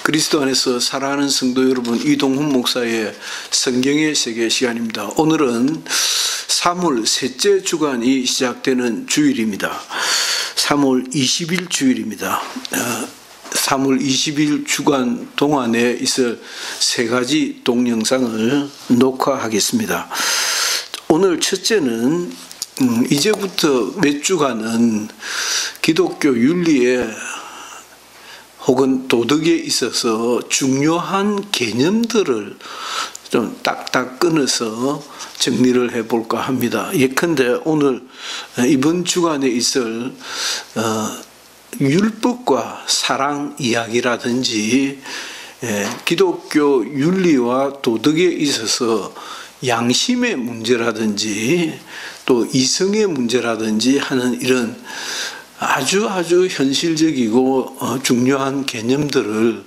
그리스도 안에서 사랑하는 성도 여러분, 이동훈 목사의 성경의 세계 시간입니다. 오늘은 3월 셋째 주간이 시작되는 주일입니다. 3월 20일 주일입니다. 3월 20일 주간 동안에 있을 세 가지 동영상을 녹화하겠습니다. 오늘 첫째는 이제부터 몇 주간은 기독교 윤리에 혹은 도덕에 있어서 중요한 개념들을 좀 딱딱 끊어서 정리를 해볼까 합니다. 예컨대 오늘 이번 주간에 있을 율법과 사랑 이야기라든지 기독교 윤리와 도덕에 있어서 양심의 문제라든지 또 이성의 문제라든지 하는 이런 아주 현실적이고 중요한 개념들을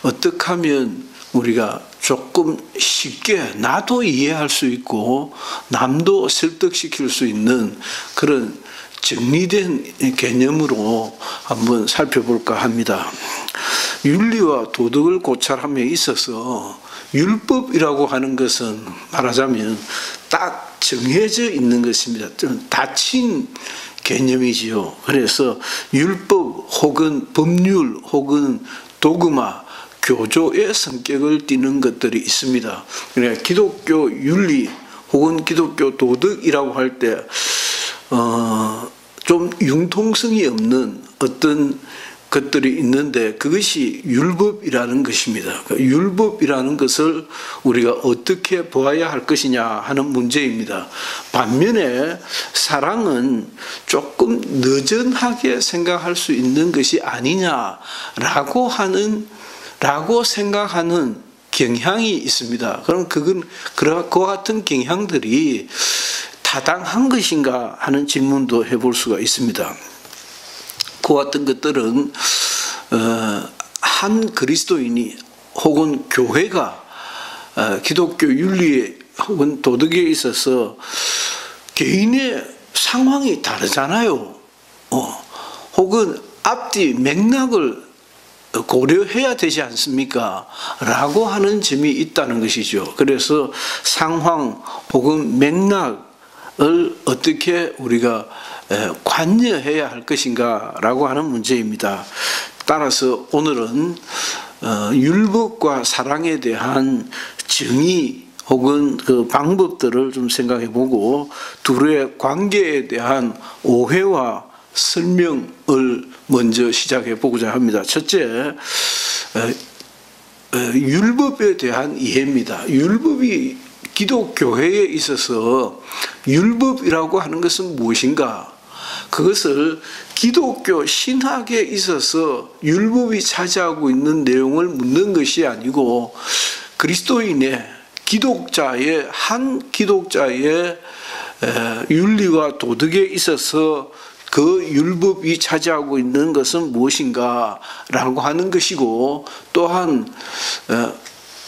어떻게 하면 우리가 조금 쉽게 나도 이해할 수 있고 남도 설득시킬 수 있는 그런 정리된 개념으로 한번 살펴볼까 합니다. 윤리와 도덕을 고찰함에 있어서 율법이라고 하는 것은 말하자면 딱 정해져 있는 것입니다. 좀 닫힌 개념이지요. 그래서 율법 혹은 법률 혹은 도그마, 교조의 성격을 띠는 것들이 있습니다. 그러니까 기독교 윤리 혹은 기독교 도덕이라고 할 때 좀 융통성이 없는 어떤 것들이 있는데 그것이 율법이라는 것입니다. 율법이라는 것을 우리가 어떻게 보아야 할 것이냐 하는 문제입니다. 반면에 사랑은 조금 느슨하게 생각할 수 있는 것이 아니냐라고 생각하는 경향이 있습니다. 그럼 그와 같은 경향들이 타당한 것인가 하는 질문도 해볼 수가 있습니다. 그와 같은 것들은 한 그리스도인이 혹은 교회가 기독교 윤리에 혹은 도덕에 있어서 개인의 상황이 다르잖아요. 혹은 앞뒤 맥락을 고려해야 되지 않습니까? 라고 하는 점이 있다는 것이죠. 그래서 상황 혹은 맥락을 어떻게 우리가 관여해야 할 것인가 라고 하는 문제입니다. 따라서 오늘은 율법과 사랑에 대한 정의 혹은 그 방법들을 좀 생각해 보고 둘의 관계에 대한 오해와 설명을 먼저 시작해 보고자 합니다. 첫째, 율법에 대한 이해입니다. 율법이 기독교회에 있어서 율법이라고 하는 것은 무엇인가? 그것을 기독교 신학에 있어서 율법이 차지하고 있는 내용을 묻는 것이 아니고 그리스도인의 한 기독자의 윤리와 도덕에 있어서 그 율법이 차지하고 있는 것은 무엇인가 라고 하는 것이고 또한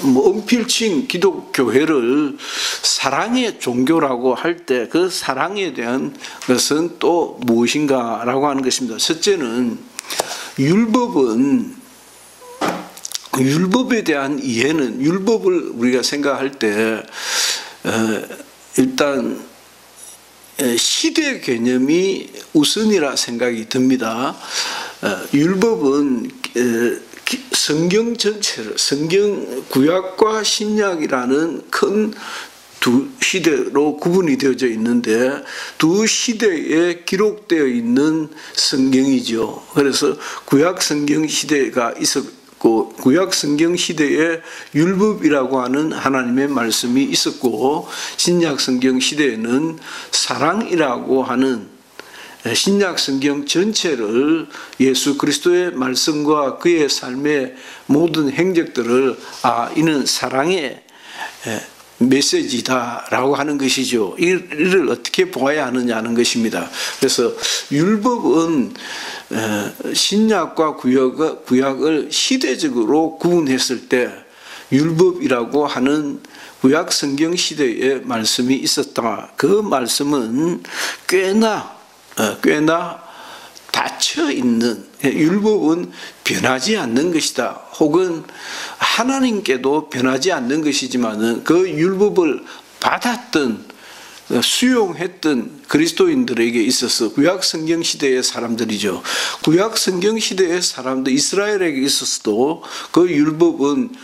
엄필칭 기독교회를 사랑의 종교라고 할 때 그 사랑에 대한 것은 또 무엇인가 라고 하는 것입니다. 첫째는 율법에 대한 이해는 율법을 우리가 생각할 때 일단 시대 개념이 우선이라 생각이 듭니다. 율법은 성경 전체를 성경 구약과 신약이라는 큰 두 시대로 구분이 되어져 있는데 두 시대에 기록되어 있는 성경이죠. 그래서 구약 성경 시대가 있었고 구약 성경 시대에 율법이라고 하는 하나님의 말씀이 있었고 신약 성경 시대에는 사랑이라고 하는 신약 성경 전체를 예수 그리스도의 말씀과 그의 삶의 모든 행적들을 이는 사랑의 메시지다라고 하는 것이죠. 이를 어떻게 보아야 하느냐는 것입니다. 그래서 율법은 신약과 구약을 시대적으로 구분했을 때 율법이라고 하는 구약 성경 시대에 말씀이 있었다. 그 말씀은 꽤나 닫혀 있는, 율법은 변하지 않는 것이다. 혹은 하나님께도 변하지 않는 것이지만은 그 율법을 받았던, 수용했던 그리스도인들에게 있어서 구약 성경 시대의 사람들이죠. 구약 성경 시대의 사람들, 이스라엘에게 있어서도 그 율법은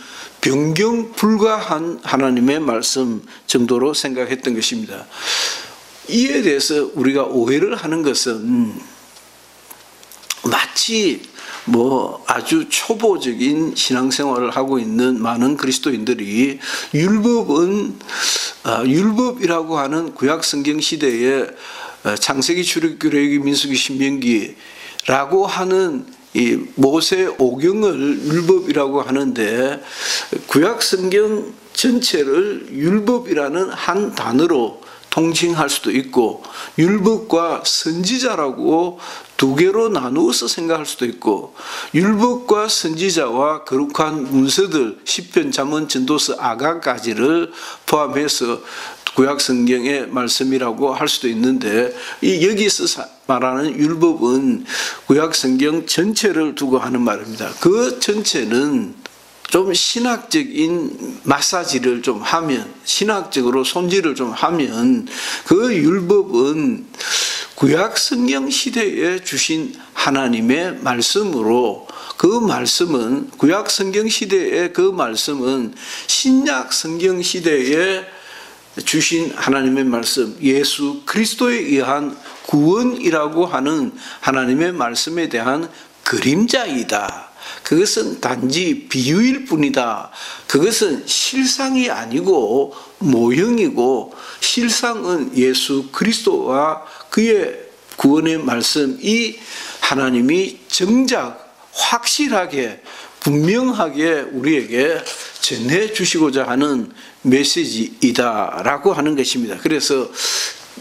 변경 불가한 하나님의 말씀 정도로 생각했던 것입니다. 이에 대해서 우리가 오해를 하는 것은 마치 아주 초보적인 신앙생활을 하고 있는 많은 그리스도인들이 율법이라고 하는 구약 성경 시대에 창세기, 출애굽기, 민수기, 신명기라고 하는 이 모세 오경을 율법이라고 하는데, 구약 성경 전체를 율법이라는 한 단어로 통칭할 수도 있고, 율법과 선지자라고 두 개로 나누어서 생각할 수도 있고, 율법과 선지자와 거룩한 문서들, 시편, 잠언, 전도서, 아가까지를 포함해서 구약 성경의 말씀이라고 할 수도 있는데, 여기서 말하는 율법은 구약 성경 전체를 두고 하는 말입니다. 그 전체는 좀 신학적인 마사지를 좀 하면, 신학적으로 손질을 좀 하면, 그 율법은 구약 성경 시대에 주신 하나님의 말씀으로, 그 말씀은, 구약 성경 시대의 그 말씀은 신약 성경 시대에 주신 하나님의 말씀, 예수 그리스도에 의한 구원이라고 하는 하나님의 말씀에 대한 그림자이다. 그것은 단지 비유일 뿐이다. 그것은 실상이 아니고 모형이고, 실상은 예수 그리스도와 그의 구원의 말씀, 이 하나님이 정작 확실하게 분명하게 우리에게 전해 주시고자 하는 메시지이다라고 하는 것입니다. 그래서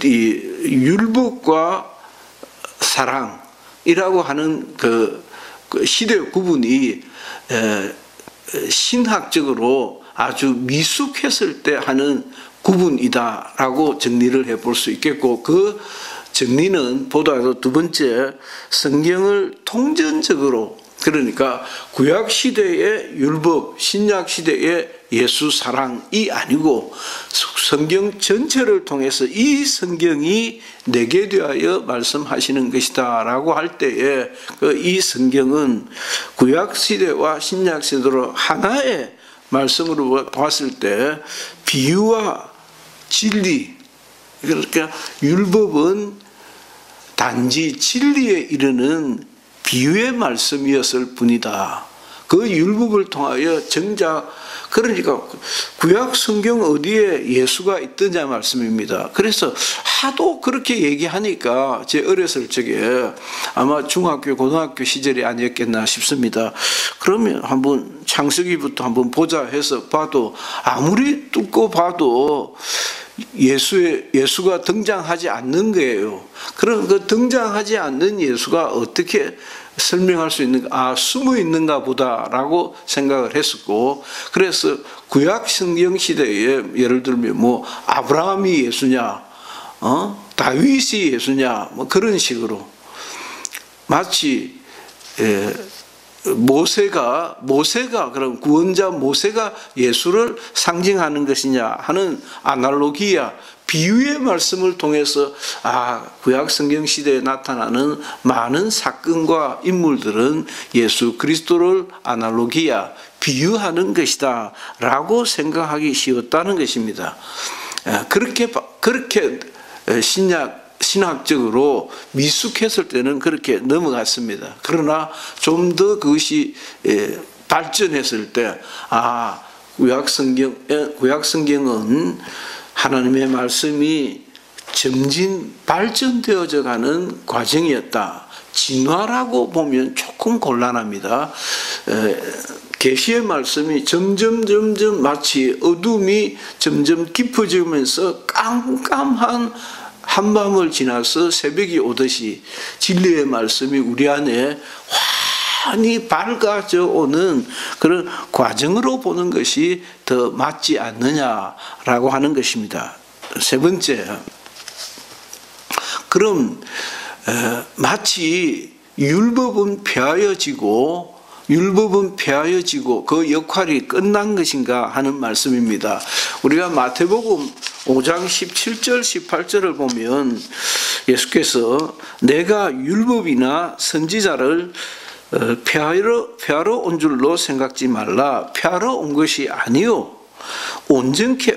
이 율법과 사랑이라고 하는 그 시대 구분이 신학적으로 아주 미숙했을 때 하는 구분이다라고 정리를 해볼 수 있겠고, 그 정리는 보다도 두 번째, 성경을 통전적으로, 그러니까 구약 시대의 율법, 신약 시대의 예수 사랑이 아니고 성경 전체를 통해서 이 성경이 내게 대하여 말씀하시는 것이다 라고 할 때에, 이 성경은 구약 시대와 신약 시대로 하나의 말씀으로 봤을 때 비유와 진리, 그러니까 율법은 단지 진리에 이르는 비유의 말씀이었을 뿐이다. 그 율법을 통하여 정작, 그러니까 구약 성경 어디에 예수가 있더냐 말씀입니다. 그래서 하도 그렇게 얘기하니까 제 어렸을 적에 아마 중학교, 고등학교 시절이 아니었겠나 싶습니다. 그러면 한번 창세기부터 한번 보자 해서 봐도, 아무리 뚫고 봐도 예수가 등장하지 않는 거예요. 그럼 그 등장하지 않는 예수가 어떻게 설명할 수 있는가? 숨어 있는가 보다라고 생각을 했었고, 그래서 구약 성경 시대에 예를 들면 아브라함이 예수냐, 다윗이 예수냐, 그런 식으로 마치 모세가 그럼 구원자 모세가 예수를 상징하는 것이냐 하는 아날로기야, 비유의 말씀을 통해서 구약 성경 시대에 나타나는 많은 사건과 인물들은 예수 그리스도를 아날로기야, 비유하는 것이다 라고 생각하기 쉬웠다는 것입니다. 그렇게 신학적으로 미숙했을 때는 그렇게 넘어갔습니다. 그러나 좀 더 그것이 발전했을 때, 구약 성경은 하나님의 말씀이 점진 발전되어져 가는 과정이었다. 진화라고 보면 조금 곤란합니다. 계시의 말씀이 점점 마치 어둠이 점점 깊어지면서 깜깜한 한밤을 지나서 새벽이 오듯이 진리의 말씀이 우리 안에 환히 밝아져 오는 그런 과정으로 보는 것이 더 맞지 않느냐라고 하는 것입니다. 세 번째, 그럼 마치 율법은 폐하여지고 그 역할이 끝난 것인가 하는 말씀입니다. 우리가 마태복음 5장 17절 18절을 보면 예수께서 내가 율법이나 선지자를 폐하러 온 줄로 생각지 말라. 폐하러 온 것이 아니요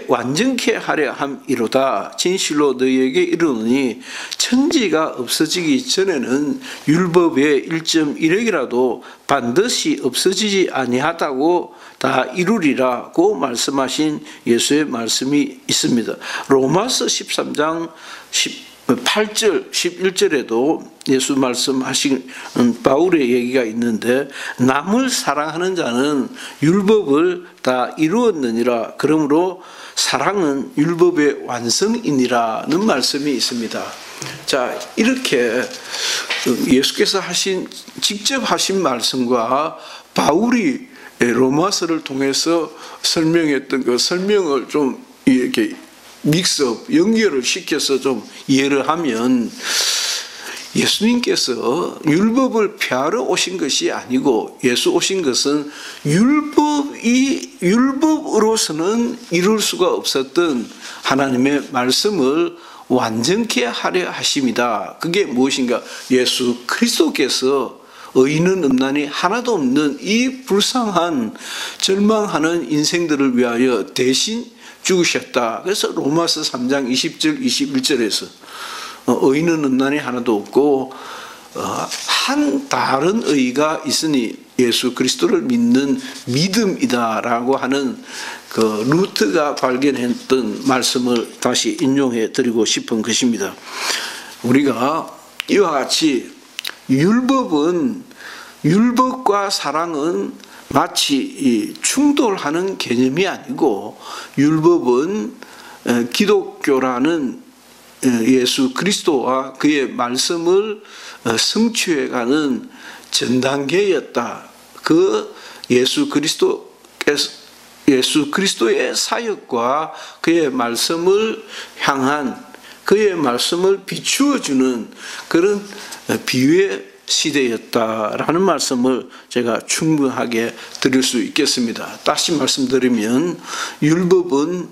완전케 하려 함이로다. 진실로 너희에게 이르노니 천지가 없어지기 전에는 율법의 1.1획이라도 반드시 없어지지 아니하다고 다 이루리라고 말씀하신 예수의 말씀이 있습니다. 로마서 13장 8절 11절에도 예수 말씀하신 바울의 얘기가 있는데 남을 사랑하는 자는 율법을 다 이루었느니라. 그러므로 사랑은 율법의 완성이니라는 말씀이 있습니다. 자, 이렇게 예수께서 직접 하신 말씀과 바울이 로마서를 통해서 설명했던 그 설명을 좀 이렇게 믹스업, 연결을 시켜서 좀 이해를 하면 예수님께서 율법을 폐하러 오신 것이 아니고 예수 오신 것은 율법으로서는 이룰 수가 없었던 하나님의 말씀을 완전케 하려 하심이다. 그게 무엇인가? 예수 그리스도께서 의인은 없나니 하나도 없는 이 불쌍한 절망하는 인생들을 위하여 대신 죽으셨다. 그래서 로마서 3장 20절 21절에서 의인은 없나니 하나도 없고 한 다른 의가 있으니 예수 그리스도를 믿는 믿음이다라고 하는 그 루트가 발견했던 말씀을 다시 인용해 드리고 싶은 것입니다. 우리가 이와 같이 율법과 사랑은 마치 충돌하는 개념이 아니고 율법은 기독교라는 예수 그리스도와 그의 말씀을 성취해가는 전단계였다. 그 예수 그리스도의 사역과 그의 말씀을 향한 그의 말씀을 비추어주는 그런 비유의 시대였다라는 말씀을 제가 충분하게 드릴 수 있겠습니다. 다시 말씀드리면 율법은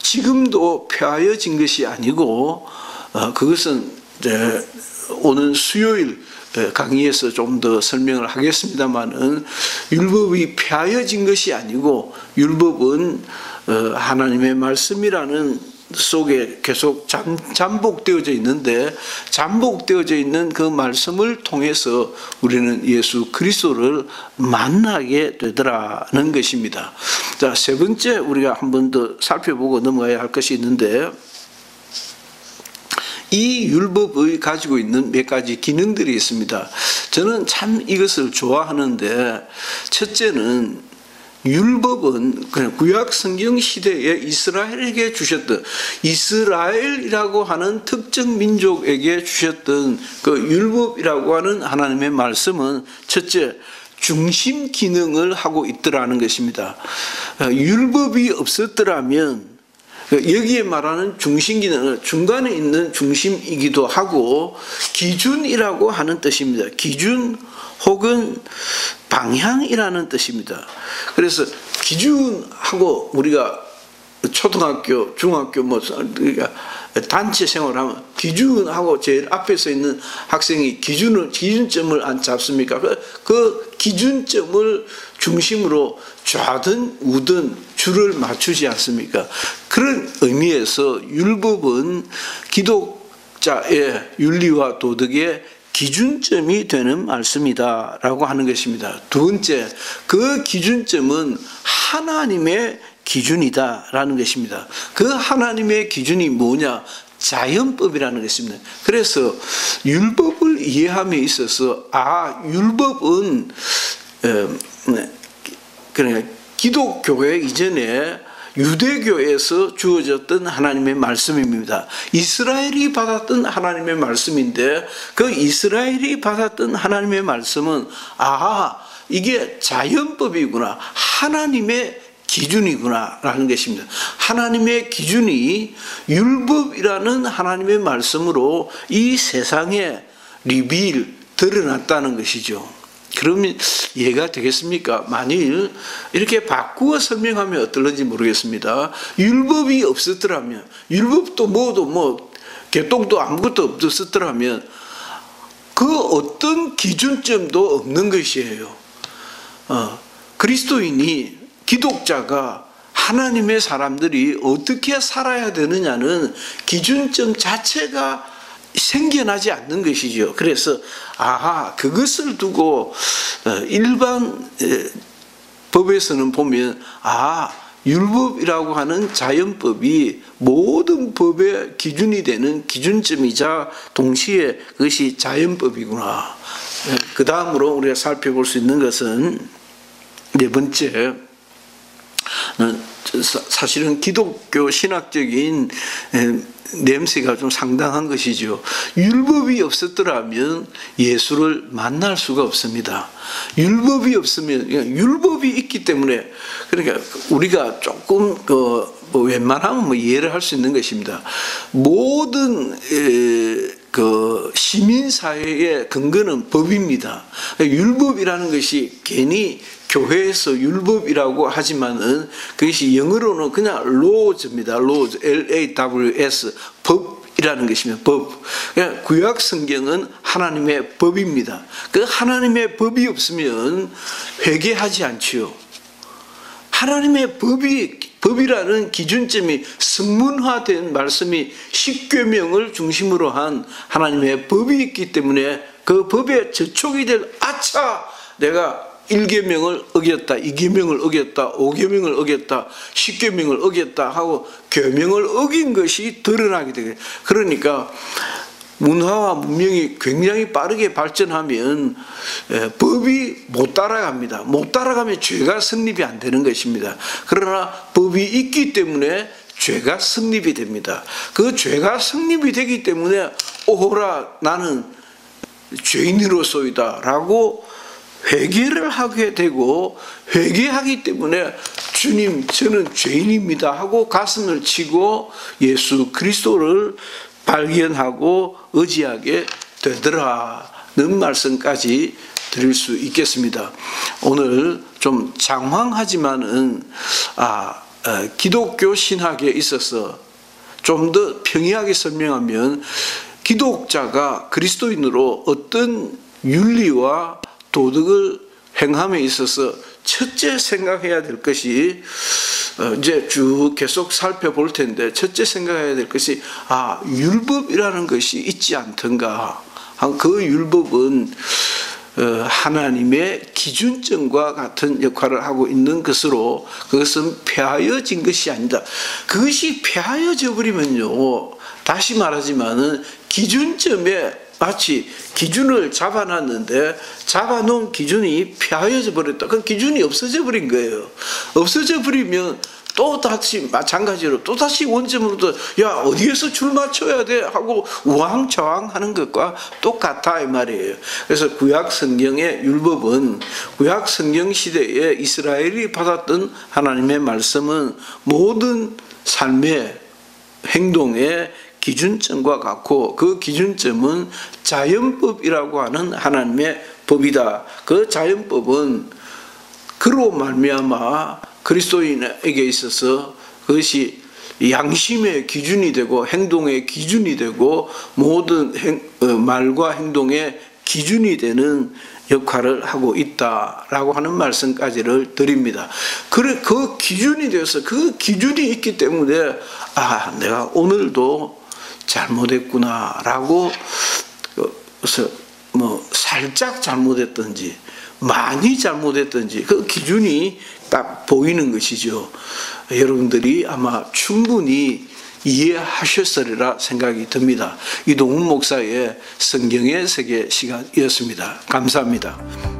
지금도 폐하여진 것이 아니고 그것은 오는 수요일 강의에서 좀 더 설명을 하겠습니다만은 율법이 폐하여진 것이 아니고 율법은 하나님의 말씀이라는 속에 계속 잠복되어져 있는데 잠복되어져 있는 그 말씀을 통해서 우리는 예수 그리스도를 만나게 되더라는 것입니다. 자, 세 번째 우리가 한 번 더 살펴보고 넘어가야 할 것이 있는데 이 율법이 가지고 있는 몇 가지 기능들이 있습니다. 저는 참 이것을 좋아하는데 첫째는 율법은 그냥 구약 성경 시대에 이스라엘에게 주셨던 이스라엘이라고 하는 특정 민족에게 주셨던 그 율법이라고 하는 하나님의 말씀은 첫째 중심 기능을 하고 있더라는 것입니다. 율법이 없었더라면 여기에 말하는 중심 기능은 중간에 있는 중심이기도 하고 기준이라고 하는 뜻입니다. 기준 혹은 방향이라는 뜻입니다. 그래서 기준하고 우리가 초등학교, 중학교 그러니까 단체 생활하면 기준하고 제일 앞에서 있는 학생이 기준점을 안 잡습니까? 그 기준점을 중심으로 좌든 우든 줄을 맞추지 않습니까? 그런 의미에서 율법은 기독자의 윤리와 도덕의 기준점이 되는 말씀이다라고 하는 것입니다. 두 번째, 그 기준점은 하나님의 기준이다라는 것입니다. 그 하나님의 기준이 뭐냐? 자연법이라는 것입니다. 그래서 율법을 이해함에 있어서 율법은 그러니까 기독교회 이전에 유대교에서 주어졌던 하나님의 말씀입니다. 이스라엘이 받았던 하나님의 말씀인데 그 이스라엘이 받았던 하나님의 말씀은 이게 자연법이구나, 하나님의 기준이구나 라는 것입니다. 하나님의 기준이 율법이라는 하나님의 말씀으로 이 세상에 리빌 드러났다는 것이죠. 그러면 이해가 되겠습니까? 만일 이렇게 바꾸어 설명하면 어떨는지 모르겠습니다. 율법이 없었더라면, 율법도 뭐도 개똥도 아무것도 없었더라면 그 어떤 기준점도 없는 것이에요. 그리스도인이, 기독자가, 하나님의 사람들이 어떻게 살아야 되느냐는 기준점 자체가 생겨나지 않는 것이죠. 그래서 그것을 두고 일반 법에서는 보면 율법이라고 하는 자연법이 모든 법의 기준이 되는 기준점이자 동시에 그것이 자연법이구나. 그 다음으로 우리가 살펴볼 수 있는 것은 네 번째, 사실은 기독교 신학적인 냄새가 좀 상당한 것이죠. 율법이 없었더라면 예수를 만날 수가 없습니다. 율법이 없으면, 율법이 있기 때문에, 그러니까 우리가 조금 웬만하면 이해를 할 수 있는 것입니다. 모든 시민사회의 근거는 법입니다. 율법이라는 것이 괜히 교회에서 율법이라고 하지만은 그것이 영어로는 그냥 laws입니다. laws, L-A-W-S, 법이라는 것입니다. 법. 그러니까 구약 성경은 하나님의 법입니다. 그 하나님의 법이 없으면 회개하지 않지요. 하나님의 법이라는 기준점이 성문화된 말씀이 십계명을 중심으로 한 하나님의 법이 있기 때문에 그 법의 저촉이 될 내가 1계명을 어겼다, 2계명을 어겼다, 5계명을 어겼다, 10계명을 어겼다 하고 계명을 어긴 것이 드러나게 되게. 그러니까 문화와 문명이 굉장히 빠르게 발전하면 법이 못 따라갑니다. 못 따라가면 죄가 성립이 안 되는 것입니다. 그러나 법이 있기 때문에 죄가 성립이 됩니다. 그 죄가 성립이 되기 때문에 오호라 나는 죄인으로서이다 라고 회개를 하게 되고, 회개하기 때문에 주님 저는 죄인입니다 하고 가슴을 치고 예수 그리스도를 발견하고 의지하게 되더라는 말씀까지 드릴 수 있겠습니다. 오늘 좀 장황하지만은 기독교 신학에 있어서 좀 더 평이하게 설명하면, 기독자가 그리스도인으로 어떤 윤리와 도덕을 행함에 있어서 첫째 생각해야 될 것이, 이제 쭉 계속 살펴볼 텐데, 첫째 생각해야 될 것이 율법이라는 것이 있지 않던가. 그 율법은 하나님의 기준점과 같은 역할을 하고 있는 것으로, 그것은 폐하여진 것이 아니다. 그것이 폐하여져 버리면요, 다시 말하지만은 기준점에 마치 기준을 잡아놨는데 잡아놓은 기준이 폐하여져 버렸다. 그 기준이 없어져 버린 거예요. 없어져 버리면 또 다시 마찬가지로 또 다시 원점으로 어디에서 줄 맞춰야 돼 하고 우왕좌왕 하는 것과 똑같다 이 말이에요. 그래서 구약 성경의 율법은, 구약 성경 시대에 이스라엘이 받았던 하나님의 말씀은 모든 삶의 행동의 기준점과 같고, 그 기준점은 자연법이라고 하는 하나님의 법이다. 그 자연법은 그로 말미암아 그리스도인에게 있어서 그것이 양심의 기준이 되고 행동의 기준이 되고 모든 말과 행동의 기준이 되는 역할을 하고 있다라고 하는 말씀까지를 드립니다. 그 기준이 되어서, 그 기준이 있기 때문에 내가 오늘도 잘못했구나라고, 살짝 잘못했든지 많이 잘못했든지 그 기준이 딱 보이는 것이죠. 여러분들이 아마 충분히 이해하셨으리라 생각이 듭니다. 이동훈 목사의 성경의 세계 시간이었습니다. 감사합니다.